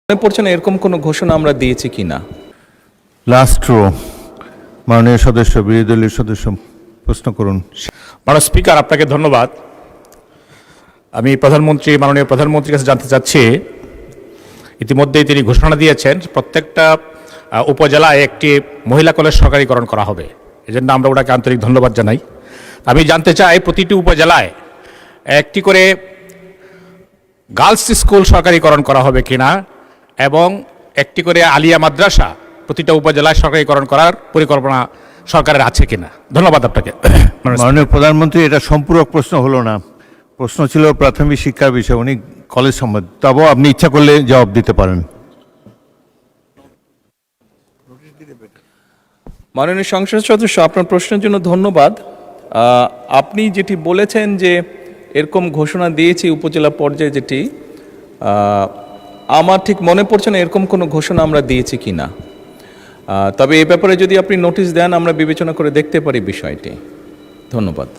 মনে পড়ছে না এরকম কোনো ঘোষণা আমরা দিয়েছি কিনা। লাস্ট রো, মাননীয় সদস্য, বিরোধী দলীয় সদস্য প্রশ্ন করুন। মাননীয় স্পিকার, আপনাকে ধন্যবাদ। আমি মাননীয় প্রধানমন্ত্রীর কাছে জানতে চাচ্ছি, ইতিমধ্যেই তিনি ঘোষণা দিয়েছেন প্রত্যেকটা উপজেলায় একটি মহিলা কলেজ সরকারিকরণ করা হবে। এজন্য আমরা ওটাকে আন্তরিক ধন্যবাদ জানাই। আমি জানতে চাই প্রতিটি উপজেলায় একটি করে গার্লস স্কুল সরকারিকরণ করা হবে কিনা এবং একটি করে আলিয়া মাদ্রাসা প্রতিটা উপজেলায় সরকারিকরণ করার পরিকল্পনা সরকারের আছে কিনা। ধন্যবাদ আপনাকে। মাননীয় প্রধানমন্ত্রী, এটা সম্পূরক প্রশ্ন হলো না, প্রশ্ন ছিল প্রাথমিক শিক্ষার বিষয়ে, উনি কলেজ সম্বন্ধে, তবুও আপনি ইচ্ছা করলে জবাব দিতে পারেন। মাননীয় সংসদ সদস্য, আপনার প্রশ্নের জন্য ধন্যবাদ। আপনি যেটি বলেছেন যে এরকম ঘোষণা দিয়েছি উপজেলা পর্যায়ে, যেটি আমার ঠিক মনে পড়ছে না এরকম কোনো ঘোষণা আমরা দিয়েছি কিনা। তবে এ ব্যাপারে যদি আপনি নোটিশ দেন আমরা বিবেচনা করে দেখতে পারি বিষয়টি। ধন্যবাদ।